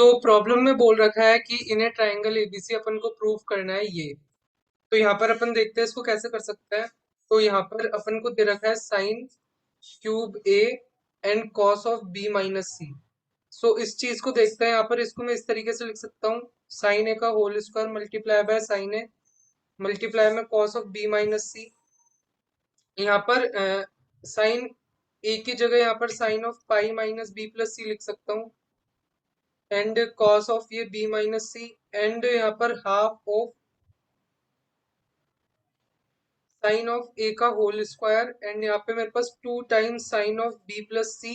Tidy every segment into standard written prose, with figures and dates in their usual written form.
तो प्रॉब्लम में बोल रखा है कि इन्हें ट्राइंगल एबीसी अपन को प्रूव करना है ये। तो यहाँ पर अपन देखते हैं इसको कैसे कर सकते हैं। तो यहाँ पर अपन को दे रखा है sine cube A and cos of B minus C. सो इस चीज को देखते हैं। यहाँ पर इसको मैं इस तरीके से लिख सकता हूँ, साइन ए का whole square multiply by sine A multiply में cos of B minus C. यहाँ पर साइन ए की जगह यहाँ पर sine of pi minus B plus C लिख सकता हूँ, एंड कॉस ऑफ ये बी माइनस सी, एंड यहाँ पर half of sine of A का होल स्क्वायर, एंड यहाँ पे मेरे पास 2 times sine of B plus C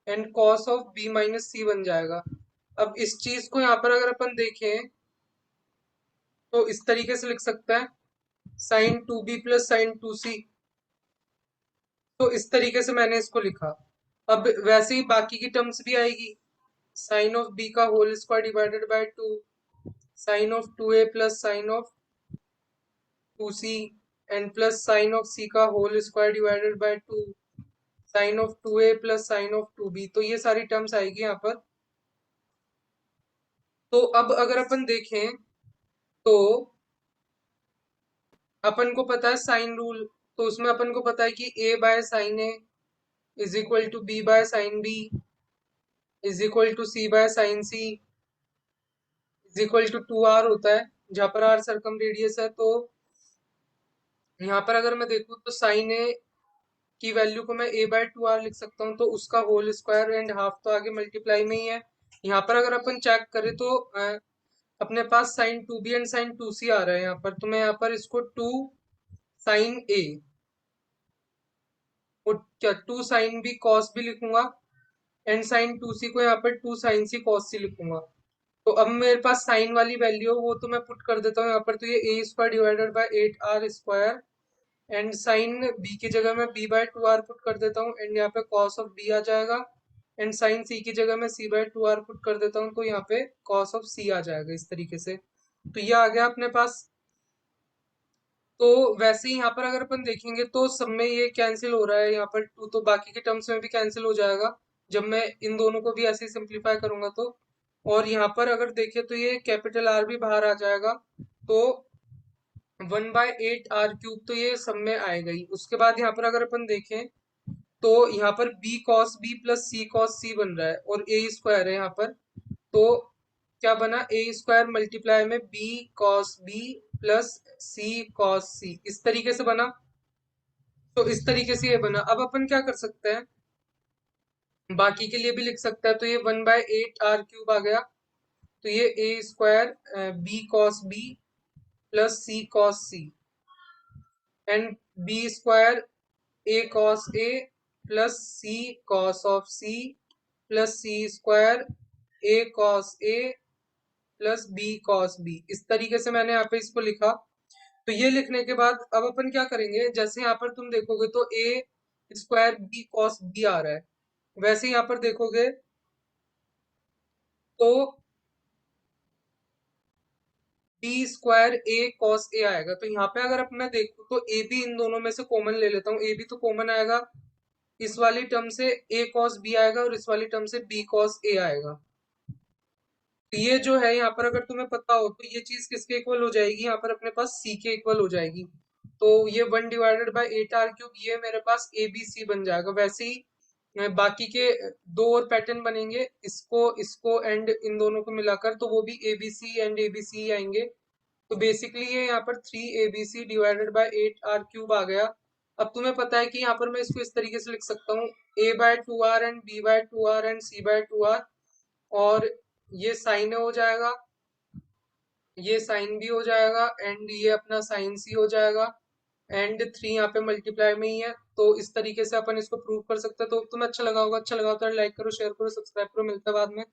and cos of B minus सी बन जाएगा। अब इस चीज को यहाँ पर अगर अपन देखें तो इस तरीके से लिख सकते हैं, sine two B plus sine two C. तो इस तरीके से मैंने इसको लिखा। अब वैसे ही बाकी की टर्म्स भी आएगी, साइन ऑफ बी का whole square divided by two, sine of two A plus sine of two C, and plus sine of C का whole square divided by two, sine of two A plus sine of two B. तो ये सारी terms आएगी यहाँ पर। तो अब अगर अपन देखें तो अपन को पता है साइन रूल। तो उसमें अपन को पता है कि A by sine A is equal to B by sine B is equal to C by sine C is equal to 2r होता है, जहां पर r सर्कम रेडियस है। तो यहाँ पर अगर मैं देखूँ तो साइन ए की वैल्यू को मैं ए बाय 2r लिख सकता हूँ, तो उसका होल स्क्वायर एंड हाफ तो आगे मल्टीप्लाई में ही है। यहाँ पर अगर अपन चेक करें तो अपने पास sine two B and sine two C आ रहा है यहाँ पर। तो मैं यहाँ पर इसको टू साइन ए और क्या टू साइन बी कॉस भी लिखूंगा, एंड साइन टू सी को यहाँ पर टू साइन सी कॉस सी लिखूंगा। तो अब मेरे पास साइन वाली वैल्यू वो तो मैं पुट कर देता हूँ यहाँ पर। तो ये A square divided by 8r square, and sine B की जगह मैं बी बाय 2r पुट कर देता हूँ, एंड यहाँ पे कॉस ऑफ बी आ जाएगा, एंड साइन सी की जगह मैं सी बाय 2r पुट कर देता हूँ, तो यहाँ पे कॉस ऑफ सी आ जाएगा इस तरीके से। तो ये आ गया अपने पास। तो वैसे ही यहाँ पर अगर अपन देखेंगे तो सब में ये कैंसिल हो रहा है यहाँ पर टू, तो बाकी के टर्म्स में भी कैंसिल हो जाएगा जब मैं इन दोनों को भी ऐसे ही सिंप्लीफाई करूंगा तो। और यहाँ पर अगर देखें तो ये कैपिटल आर भी बाहर आ जाएगा। तो 1/8r³ तो ये सब में आएगा ही। उसके बाद यहाँ पर अगर अपन देखें तो यहाँ पर B cos B plus C cos सी बन रहा है, और ए स्क्वायर है यहाँ पर। तो क्या बना, ए स्क्वायर मल्टीप्लाई में B cos B plus C cos सी, इस तरीके से बना। तो इस तरीके से ये बना। अब अपन क्या कर सकते हैं, बाकी के लिए भी लिख सकते हैं। तो ये 1/8r³ आ गया। तो ये A square B cos B plus C cos C, and B square A cos A plus C cos of C plus C square A cos A plus B cos B. इस तरीके से मैंने यहाँ पे इसको लिखा। तो ये लिखने के बाद अब अपन क्या करेंगे, जैसे यहाँ पर तुम देखोगे तो ए स्क्वायर बी कॉस बी आ रहा है, वैसे यहाँ पर देखोगे तो बी स्क्वायर ए कॉस ए आएगा। तो यहाँ पे अगर मैं देखूँ तो ए बी इन दोनों में से कॉमन ले लेता हूँ, ए बी तो कॉमन आएगा, इस वाली टर्म से ए कॉस बी आएगा और इस वाली टर्म से बी कॉस ए आएगा। तो ये जो है यहाँ पर अगर तुम्हें पता हो तो ये चीज किसके इक्वल हो जाएगी, यहाँ पर अपने पास सी के इक्वल हो जाएगी। तो ये 1/8r³ ये मेरे पास ए बी सी बन जाएगा। वैसे ही बाकी के दो और पैटर्न बनेंगे, इसको इसको एंड इन दोनों को मिलाकर, तो वो भी A B C and A B C आएंगे। तो बेसिकली ये यहाँ पर 3abc डिवाइडेड बाय 8r³ आ गया। अब तुम्हें पता है कि यहाँ पर मैं इसको इस तरीके से लिख सकता हूँ, a/2r and b/2r and c/2r, और ये साइन हो जाएगा, ये साइन भी हो जाएगा, एंड ये अपना साइन सी हो जाएगा, एंड 3 यहाँ पे मल्टीप्लाई में ही है। तो इस तरीके से अपन इसको प्रूव कर सकते हैं। तो तुम्हें अच्छा लगा होगा, अच्छा लगा तो लाइक करो, शेयर करो, सब्सक्राइब करो। मिलता है बाद में।